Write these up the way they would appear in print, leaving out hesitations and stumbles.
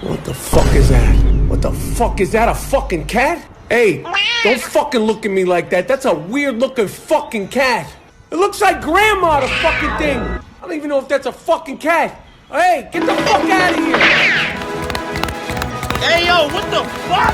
What the fuck is that? What the fuck is that? A fucking cat? Hey, don't fucking look at me like that. That's a weird looking fucking cat. It looks like grandma, the fucking thing. I don't even know if that's a fucking cat. Hey, get the fuck out of here. Hey, yo, what the fuck?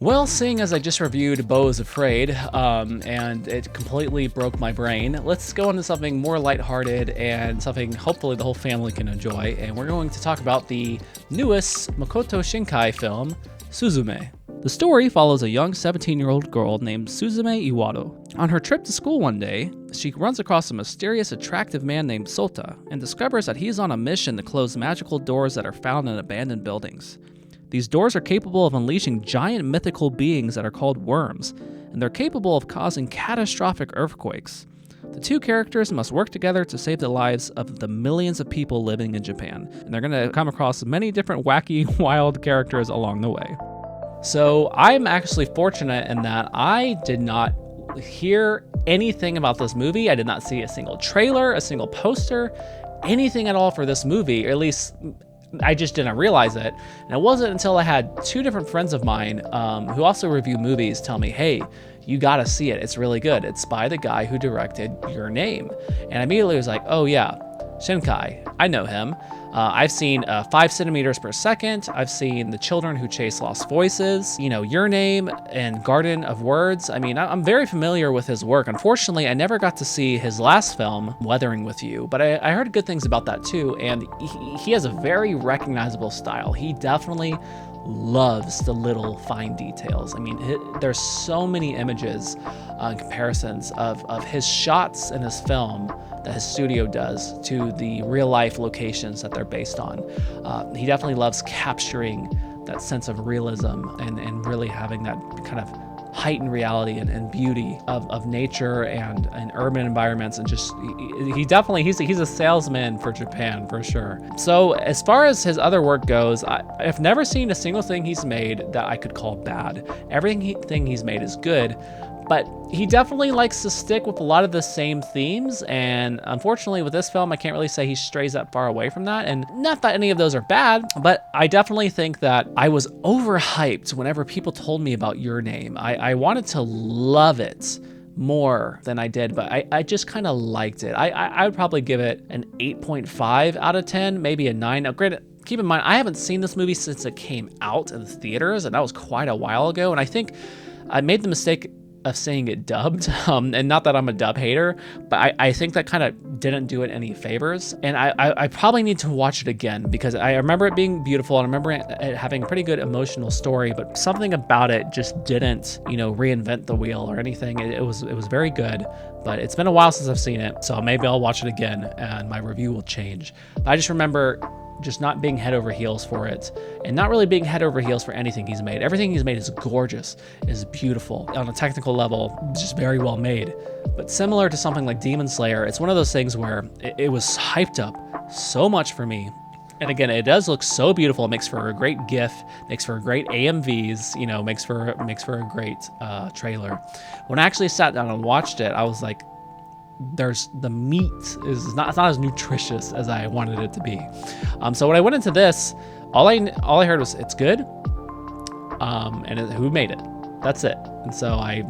Well, seeing as I just reviewed Beau is Afraid, and it completely broke my brain, let's go into something more lighthearted and something hopefully the whole family can enjoy. And we're going to talk about the newest Makoto Shinkai film, Suzume. The story follows a young 17-year-old girl named Suzume Iwado. On her trip to school one day, she runs across a mysterious, attractive man named Sota and discovers that he's on a mission to close magical doors that are found in abandoned buildings. These doors are capable of unleashing giant mythical beings that are called worms, and they're capable of causing catastrophic earthquakes. The two characters must work together to save the lives of the millions of people living in Japan, and they're going to come across many different wacky, wild characters along the way. So I'm actually fortunate in that I did not hear anything about this movie. I did not see a single trailer, a single poster, anything at all for this movie, or at least I just didn't realize it. And it wasn't until I had two different friends of mine who also review movies tell me, hey, you gotta see it. It's really good. It's by the guy who directed Your Name. And I immediately was like, oh yeah, Shinkai, I know him. I've seen 5 centimeters per second. I've seen The Children Who Chase Lost Voices, Your Name and Garden of Words. I mean, I'm very familiar with his work. Unfortunately, I never got to see his last film, Weathering with You, but I heard good things about that too. And he has a very recognizable style. He definitely loves the little fine details. I mean, there's so many images and comparisons of his shots in his film that his studio does to the real life locations that they're based on. He definitely loves capturing that sense of realism and really having that kind of heightened reality and beauty of nature and urban environments, and just he's a salesman for Japan for sure. So as far as his other work goes, I've never seen a single thing he's made that I could call bad. Everything he's made is good, but he definitely likes to stick with a lot of the same themes, and unfortunately with this film, I can't really say he strays that far away from that, and not that any of those are bad, but I definitely think that I was overhyped whenever people told me about Your Name. I wanted to love it more than I did, but I just kind of liked it. I would probably give it an 8.5 out of 10, maybe a 9. Now, granted, keep in mind, I haven't seen this movie since it came out in the theaters, and that was quite a while ago, and I think I made the mistake of saying it dubbed, and not that I'm a dub hater, but I think that kind of didn't do it any favors, and I probably need to watch it again, because I remember it being beautiful, and I remember it having a pretty good emotional story, but something about it just didn't, reinvent the wheel or anything. It was very good, but it's been a while since I've seen it, so maybe I'll watch it again, and my review will change. But I just remember just not being head over heels for it, and not really being head over heels for anything he's made. Everything he's made is gorgeous, is beautiful. On a technical level, just very well made. But similar to something like Demon Slayer, it's one of those things where it was hyped up so much for me. And again, it does look so beautiful. It makes for a great GIF, makes for great AMVs, makes for a great trailer. When I actually sat down and watched it, I was like, the meat is not as nutritious as I wanted it to be. So when I went into this, all I heard was it's good, who made it. That's it. And so I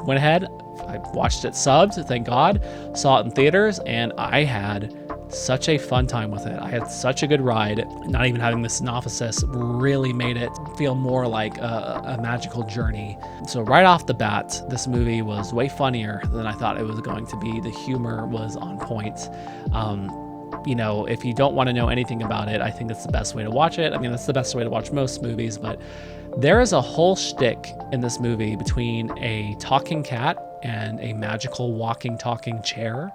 went ahead, I watched it subbed, thank God, saw it in theaters, and I had such a fun time with it. I had such a good ride. Not even having the synopsis really made it feel more like a magical journey. So right off the bat, this movie was way funnier than I thought it was going to be. The humor was on point. If you don't want to know anything about it, I think that's the best way to watch it. I mean, that's the best way to watch most movies, but there is a whole shtick in this movie between a talking cat and a magical walking, talking chair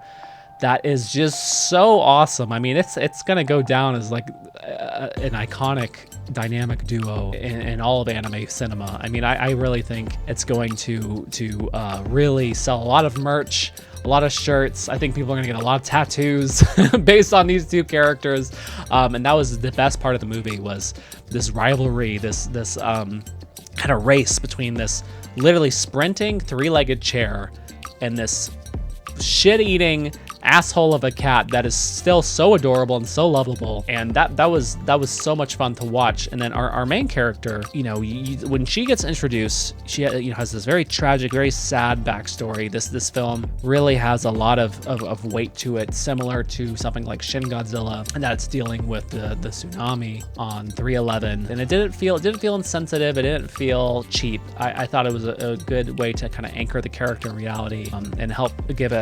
that is just so awesome. I mean, it's gonna go down as like an iconic dynamic duo in all of anime cinema. I mean, I really think it's going to really sell a lot of merch, a a lot of shirts. I think people are gonna get a lot of tattoos based on these two characters. And that was the best part of the movie, was this rivalry, this kind of race between this literally sprinting three-legged chair and this shit-eating asshole of a cat that is still so adorable and so lovable. And that was so much fun to watch. And then our main character, you know, when she gets introduced, she has this very tragic, very sad backstory. This film really has a lot of weight to it, similar to something like Shin Godzilla, and that it's dealing with the tsunami on 3/11. And it didn't feel insensitive. It didn't feel cheap. I thought it was a good way to kind of anchor the character in reality, and help have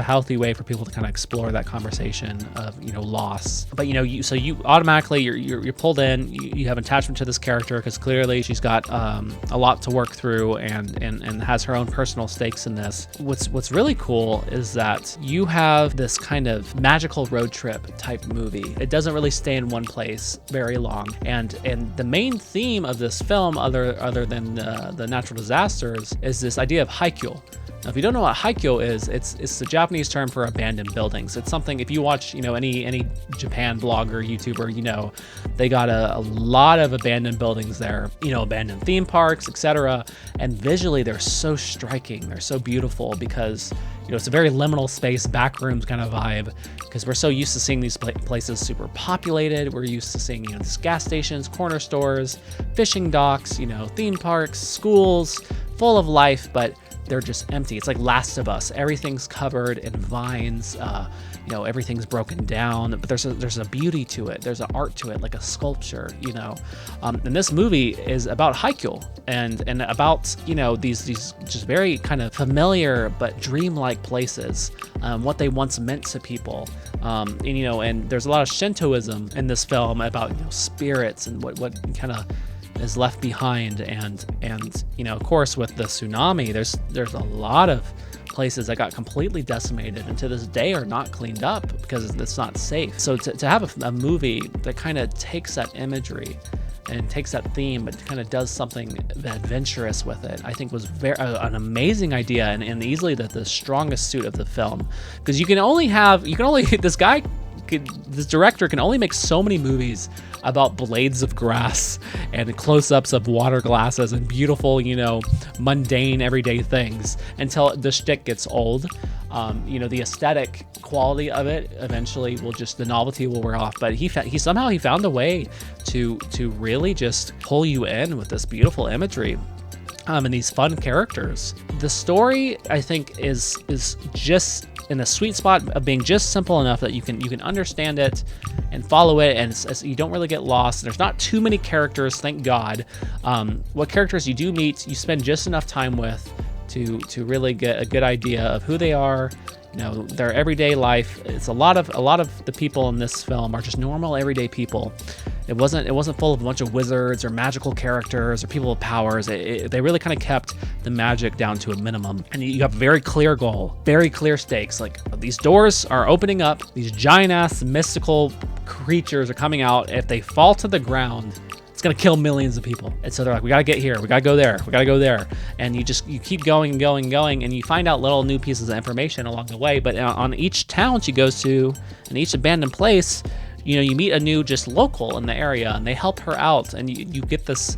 a healthy way for people to kind of explore that conversation of, you know, loss. But so you automatically you're pulled in. You have attachment to this character because clearly she's got a lot to work through and has her own personal stakes in this. What's really cool is that you have this kind of magical road trip type movie. It doesn't really stay in one place very long, and the main theme of this film, other than the natural disasters, is this idea of haikyo. Now, if you don't know what haikyo is, it's the Japanese term for abandoned buildings. It's something, if you watch, you know, any Japan blogger, YouTuber, you know, they got a lot of abandoned buildings there, you know, abandoned theme parks, etc. And visually, they're so striking. They're so beautiful because, you know, it's a very liminal space, backrooms kind of vibe, because we're so used to seeing these places super populated. We're used to seeing, you know, these gas stations, corner stores, fishing docks, you know, theme parks, schools, full of life, but they're just empty. It's like Last of Us. Everything's covered in vines. You know, everything's broken down. But there's a beauty to it. There's an art to it, like a sculpture. You know, and this movie is about haikyo and about, you know, these just very kind of familiar but dreamlike places. What they once meant to people. And you know, and there's a lot of Shintoism in this film about, you know, spirits and what kind of is left behind, and you know, of course, with the tsunami, there's a lot of places that got completely decimated and to this day are not cleaned up because it's not safe. So to have a movie that kind of takes that imagery and takes that theme but kind of does something adventurous with it, I think was an amazing idea, and easily the strongest suit of the film, because this director can only make so many movies about blades of grass and close-ups of water glasses and beautiful, you know, mundane everyday things until the shtick gets old. You know, the aesthetic quality of it eventually the novelty will wear off. But he somehow found a way to really just pull you in with this beautiful imagery. And these fun characters. The story, I think, is just in the sweet spot of being just simple enough that you can understand it and follow it, and you don't really get lost. There's not too many characters, thank God. What characters you do meet, you spend just enough time with to really get a good idea of who they are, you know, their everyday life. It's a lot of the people in this film are just normal everyday people. It wasn't full of a bunch of wizards or magical characters or people with powers. They really kind of kept the magic down to a minimum. And you have a very clear goal, very clear stakes. Like, these doors are opening up, these giant ass mystical creatures are coming out. If they fall to the ground, it's gonna kill millions of people. And so they're like, we gotta get here, we gotta go there, we gotta go there. And you keep going and going and going, and you find out little new pieces of information along the way. But on each town she goes to, and each abandoned place, you know, you meet a new just local in the area, and they help her out, and you get this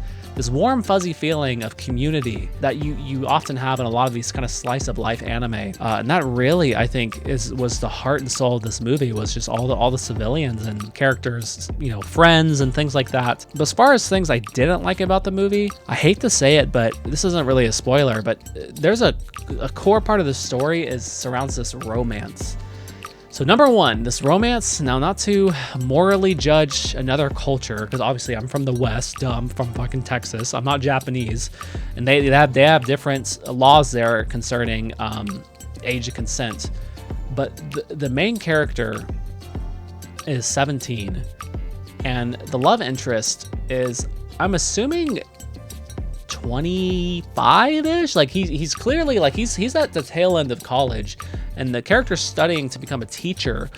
warm fuzzy feeling of community that you often have in a lot of these kind of slice of life anime. And that really, I think, was the heart and soul of this movie, was just all the civilians and characters, you know, friends and things like that. But as far as things I didn't like about the movie, I hate to say it, but this isn't really a spoiler, but there's a core part of the story surrounds this romance. So number one, this romance, now not to morally judge another culture, because obviously I'm from the West, I'm from fucking Texas, I'm not Japanese, and they have different laws there concerning age of consent. But the main character is 17, and the love interest is, I'm assuming, 25-ish. Like he's clearly like he's at the tail end of college, and the character's studying to become a teacher,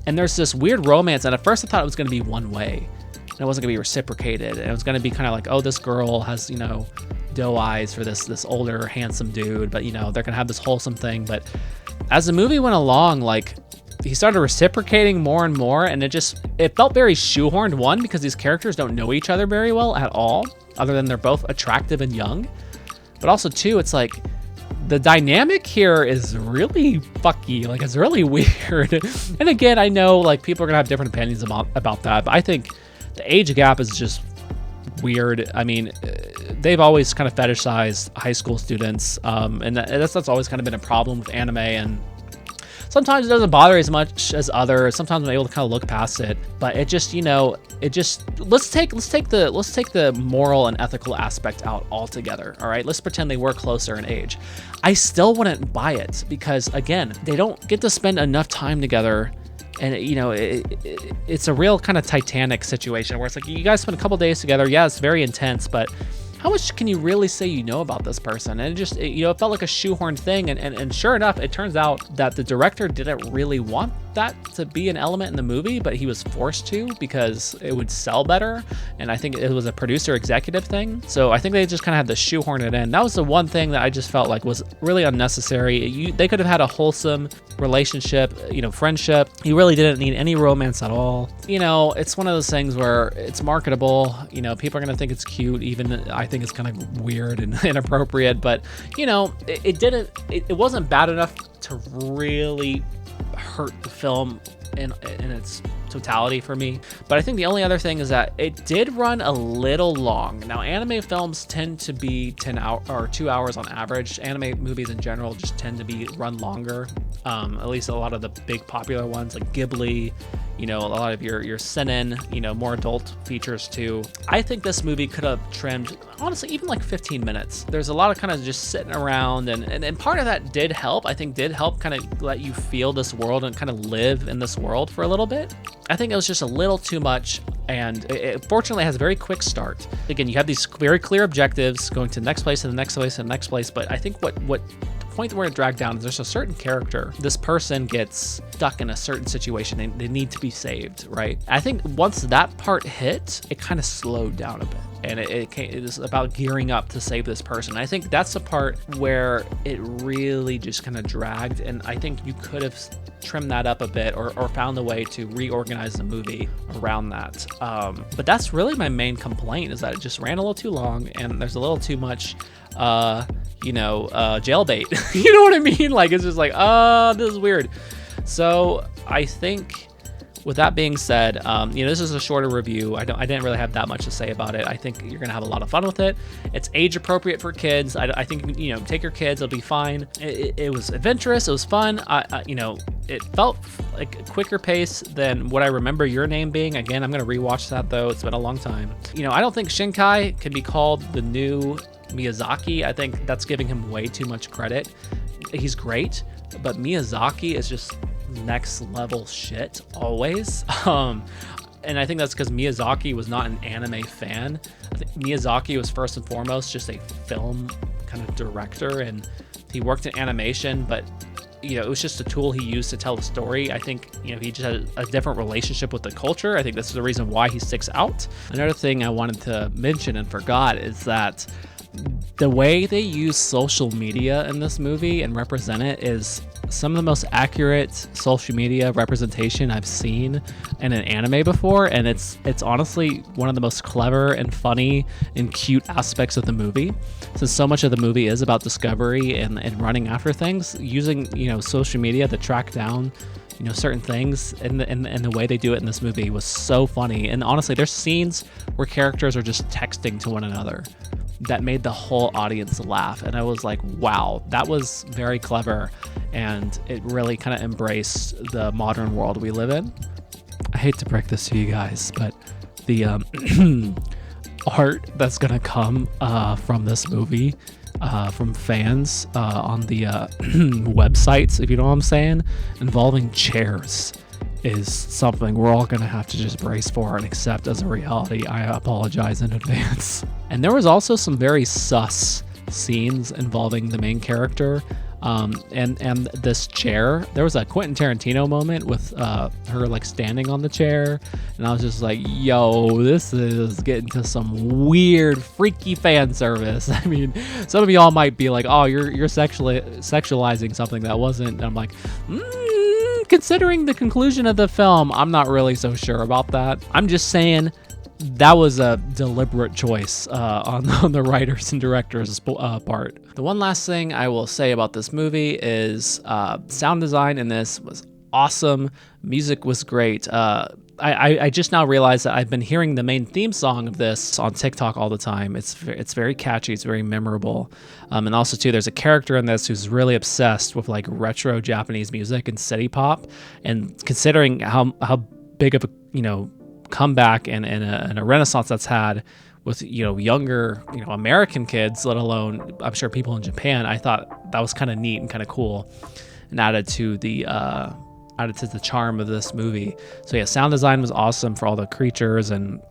and there's this weird romance, and at first I thought it was going to be one way and it wasn't going to be reciprocated, and it was going to be kind of like, oh, this girl has, you know, doe eyes for this older handsome dude, but you know, they're going to have this wholesome thing. But as the movie went along, like, he started reciprocating more and more, and it felt very shoehorned. One, because these characters don't know each other very well at all, other than they're both attractive and young. But also, two, it's like, the dynamic here is really fucky. Like, it's really weird. And again, I know, like, people are gonna have different opinions about that, but I think the age gap is just weird. I mean, they've always kind of fetishized high school students, and that's always kind of been a problem with anime, and sometimes it doesn't bother as much as others. Sometimes I'm able to kind of look past it, but it just, let's take the moral and ethical aspect out altogether. All right, let's pretend they were closer in age. I still wouldn't buy it because, again, they don't get to spend enough time together. And it's a real kind of Titanic situation where it's like, you guys spend a couple days together. Yeah, it's very intense, but how much can you really say you know about this person? And it felt like a shoehorned thing. And sure enough, it turns out that the director didn't really want that to be an element in the movie, but he was forced to because it would sell better. And I think it was a producer executive thing. So I think they just kind of had to shoehorn it in. That was the one thing that I just felt like was really unnecessary. They could have had a wholesome relationship, friendship. You really didn't need any romance at all. It's one of those things where it's marketable. People are going to think it's cute, even I think it's kind of weird and inappropriate, but it wasn't bad enough to really hurt the film in its totality for me. But I think the only other thing is that it did run a little long. Now, anime films tend to be 10 hours or 2 hours on average. Anime movies in general just tend to be run longer. At least a lot of the big popular ones like Ghibli, a lot of your seinen, more adult features too. I think this movie could have trimmed, honestly, even like 15 minutes. There's a lot of kind of just sitting around, and part of that did help. I think did help kind of let you feel this world and kind of live in this world for a little bit. I think it was just a little too much, and it fortunately has a very quick start. Again, you have these very clear objectives going to the next place and the next place and the next place, but I think what point where it dragged down is there's a certain character. This person gets stuck in a certain situation. They need to be saved, right? I think once that part hit, it kind of slowed down a bit. And it was about gearing up to save this person. I think that's the part where it really just kind of dragged. And I think you could have trimmed that up a bit or found a way to reorganize the movie around that. But that's really my main complaint, is that it just ran a little too long and there's a little too much jailbait. You know what I mean? Like, it's just like, this is weird. So I think with that being said, this is a shorter review. I didn't really have that much to say about it. I think you're gonna have a lot of fun with it. It's age appropriate for kids. I think, take your kids, it'll be fine. It was adventurous, it was fun. It felt like a quicker pace than what I remember Your Name being. Again, I'm gonna rewatch that though. It's been a long time. I don't think Shinkai can be called the new Miyazaki. I think that's giving him way too much credit. He's great, but Miyazaki is just next level shit always. And I think that's because Miyazaki was not an anime fan. I think Miyazaki was first and foremost just a film kind of director, and he worked in animation, but it was just a tool he used to tell the story. I think, he just had a different relationship with the culture. I think this is the reason why he sticks out. Another thing I wanted to mention and forgot is that the way they use social media in this movie and represent it is some of the most accurate social media representation I've seen in an anime before, and it's honestly one of the most clever and funny and cute aspects of the movie. Since so much of the movie is about discovery and running after things, using social media to track down certain things, and the way they do it in this movie was so funny. And honestly, there's scenes where characters are just texting to one another that made the whole audience laugh, and I was like, wow, that was very clever, and it really kind of embraced the modern world we live in. I hate to break this to you guys, but the art that's gonna come from this movie, from fans on the websites, if you know what I'm saying, involving chairs, is something we're all gonna have to just brace for and accept as a reality. I apologize in advance. And there was also some very sus scenes involving the main character. And this chair, there was a Quentin Tarantino moment with her like standing on the chair, and I was just like, yo, this is getting to some weird freaky fan service. I mean, some of y'all might be like, oh, you're sexualizing something that wasn't, and I'm like, considering the conclusion of the film, I'm not really so sure about that. I'm just saying that was a deliberate choice on the writers and directors' part. The one last thing I will say about this movie is sound design in this was awesome. Music was great. I just now realized that I've been hearing the main theme song of this on TikTok all the time. It's very catchy. It's very memorable. And also too, there's a character in this who's really obsessed with like retro Japanese music and city pop. And considering how big of a comeback and a renaissance that's had with younger American kids, let alone I'm sure people in Japan, I thought that was kind of neat and kind of cool, and added to the charm of this movie. So yeah, sound design was awesome for all the creatures and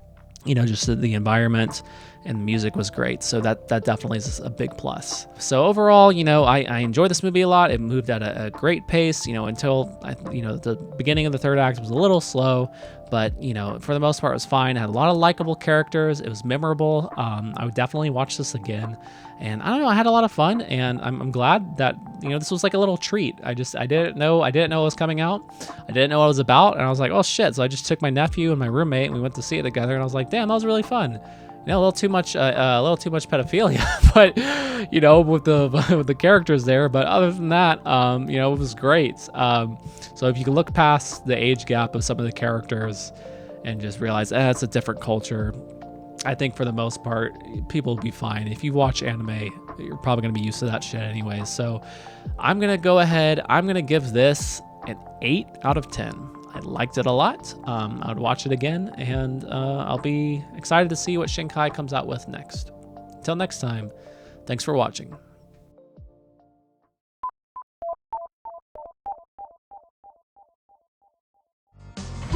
just the environment, and the music was great. So that definitely is a big plus. So overall, I enjoyed this movie a lot. It moved at a great pace, until the beginning of the third act was a little slow, but for the most part it was fine. It had a lot of likable characters. It was memorable. I would definitely watch this again, and I don't know, I had a lot of fun, and I'm glad that this was like a little treat. I didn't know it was coming out. I didn't know what it was about, and I was like, oh shit. So I just took my nephew and my roommate and we went to see it together, and I was like, damn, that was really fun. A little too much pedophilia, but with the characters there. But other than that, it was great. So if you can look past the age gap of some of the characters and just realize it's a different culture, I think for the most part people will be fine. If you watch anime, you're probably gonna be used to that shit anyways. So I'm gonna go ahead. I'm gonna give this an 8 out of 10. I liked it a lot. I would watch it again, and I'll be excited to see what Shinkai comes out with next. Until next time, thanks for watching.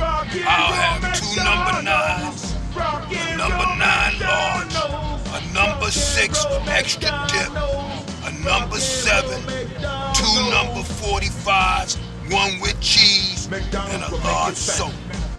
I'll have 2 number 9s, a number 9 large, a number 6 with extra dip, a number 7, 2 number 45s, 1 with cheese, and a large soda.